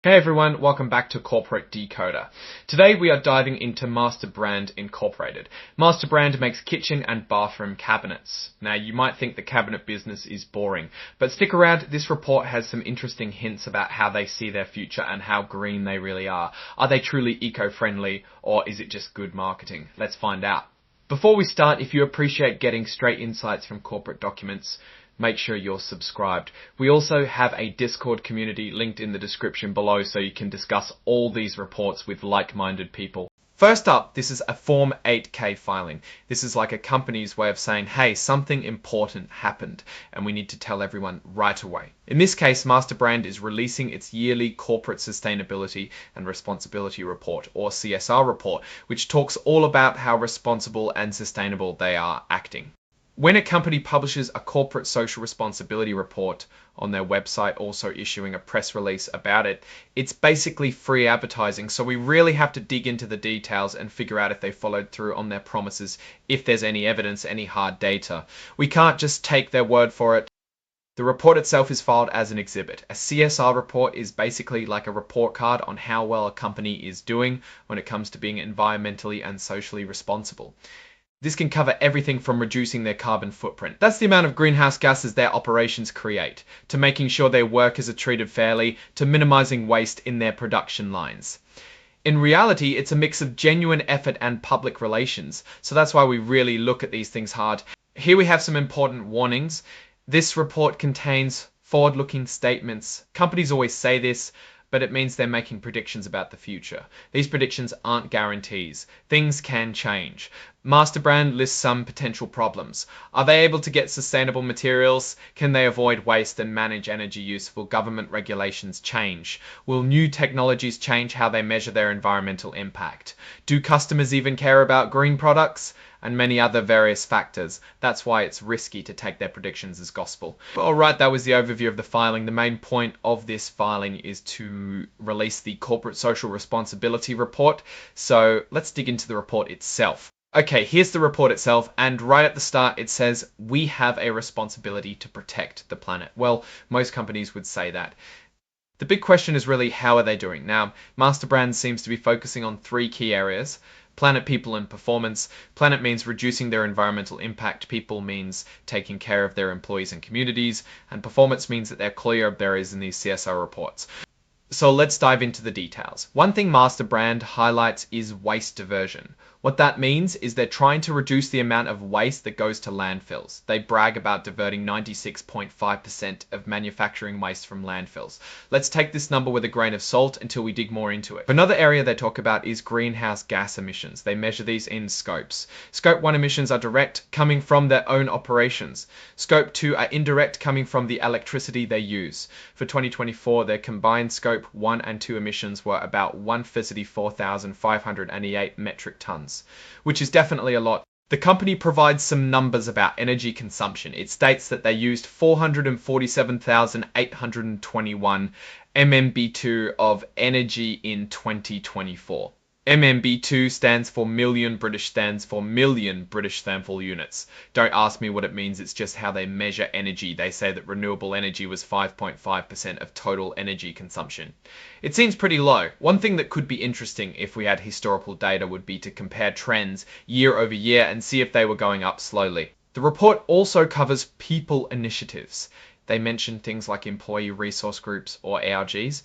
Hey everyone, welcome back to Corporate Decoder. Today we are diving into MasterBrand Incorporated. MasterBrand makes kitchen and bathroom cabinets. Now you might think the cabinet business is boring, but stick around, this report has some interesting hints about how they see their future and how green they really are. Are they truly eco-friendly or is it just good marketing? Let's find out. Before we start, if you appreciate getting straight insights from corporate documents, make sure you're subscribed. We also have a Discord community linked in the description below so you can discuss all these reports with like-minded people. First up, this is a Form 8K filing. This is like a company's way of saying, hey, something important happened and we need to tell everyone right away. In this case, MasterBrand is releasing its yearly Corporate Sustainability and Responsibility Report, or CSR report, which talks all about how responsible and sustainable they are acting. When a company publishes a corporate social responsibility report on their website, also issuing a press release about it, it's basically free advertising, so we really have to dig into the details and figure out if they followed through on their promises, if there's any evidence, any hard data. We can't just take their word for it. The report itself is filed as an exhibit. A CSR report is basically like a report card on how well a company is doing when it comes to being environmentally and socially responsible. This can cover everything from reducing their carbon footprint. That's the amount of greenhouse gases their operations create, to making sure their workers are treated fairly, to minimizing waste in their production lines. In reality, it's a mix of genuine effort and public relations, so that's why we really look at these things hard. Here we have some important warnings. This report contains forward-looking statements. Companies always say this, but it means they're making predictions about the future. These predictions aren't guarantees. Things can change. MasterBrand lists some potential problems. Are they able to get sustainable materials? Can they avoid waste and manage energy use? Will government regulations change? Will new technologies change how they measure their environmental impact? Do customers even care about green products? And many other various factors. That's why it's risky to take their predictions as gospel. Alright, that was the overview of the filing. The main point of this filing is to release the Corporate Social Responsibility Report. So let's dig into the report itself. Okay, here's the report itself, and right at the start it says, we have a responsibility to protect the planet. Well, most companies would say that. The big question is really, how are they doing? Now, MasterBrand seems to be focusing on three key areas. Planet, people, and performance. Planet means reducing their environmental impact. People means taking care of their employees and communities. And performance means that they're clear of barriers in these CSR reports. So let's dive into the details. One thing MasterBrand highlights is waste diversion. What that means is they're trying to reduce the amount of waste that goes to landfills. They brag about diverting 96.5% of manufacturing waste from landfills. Let's take this number with a grain of salt until we dig more into it. Another area they talk about is greenhouse gas emissions. They measure these in scopes. Scope 1 emissions are direct, coming from their own operations. Scope 2 are indirect, coming from the electricity they use. For 2024, their combined Scope 1 and 2 emissions were about 154,588 metric tons, which is definitely a lot. The company provides some numbers about energy consumption. It states that they used 447,821 MMB2 of energy in 2024. MMB2 stands for million British thermal units. Don't ask me what it means, it's just how they measure energy. They say that renewable energy was 5.5% of total energy consumption. It seems pretty low. One thing that could be interesting if we had historical data would be to compare trends year over year and see if they were going up slowly. The report also covers people initiatives. They mention things like employee resource groups, or ARGs.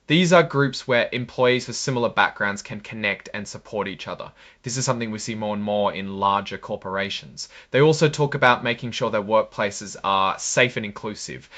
These are groups where employees with similar backgrounds can connect and support each other. This is something we see more and more in larger corporations. They also talk about making sure their workplaces are safe and inclusive.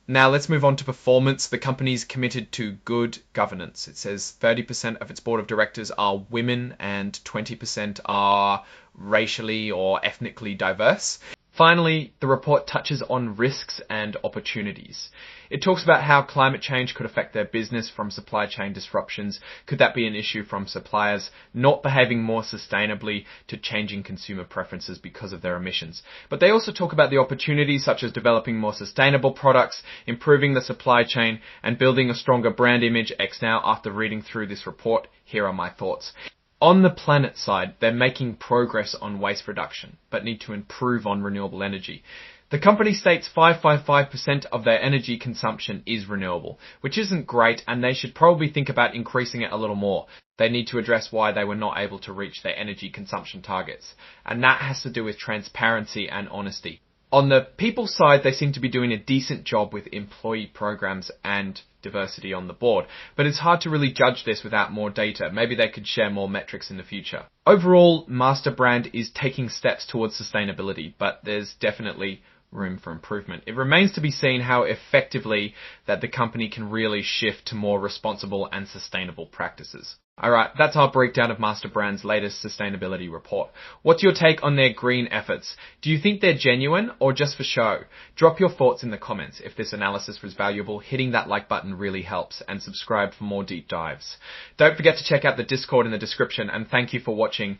Now let's move on to performance. The company's committed to good governance. It says 30% of its board of directors are women and 20% are racially or ethnically diverse. Finally, the report touches on risks and opportunities. It talks about how climate change could affect their business from supply chain disruptions. Could that be an issue from suppliers not behaving more sustainably to changing consumer preferences because of their emissions? But they also talk about the opportunities such as developing more sustainable products, improving the supply chain, and building a stronger brand image. Now, after reading through this report, here are my thoughts. On the planet side, they're making progress on waste reduction, but need to improve on renewable energy. The company states 555% of their energy consumption is renewable, which isn't great, and they should probably think about increasing it a little more. They need to address why they were not able to reach their energy consumption targets, and that has to do with transparency and honesty. On the people side, they seem to be doing a decent job with employee programs and diversity on the board, but it's hard to really judge this without more data. Maybe they could share more metrics in the future. Overall, MasterBrand is taking steps towards sustainability, but there's definitely room for improvement. It remains to be seen how effectively that the company can really shift to more responsible and sustainable practices. Alright, that's our breakdown of MasterBrand's latest sustainability report. What's your take on their green efforts? Do you think they're genuine or just for show? Drop your thoughts in the comments. If this analysis was valuable, hitting that like button really helps, and subscribe for more deep dives. Don't forget to check out the Discord in the description, and thank you for watching.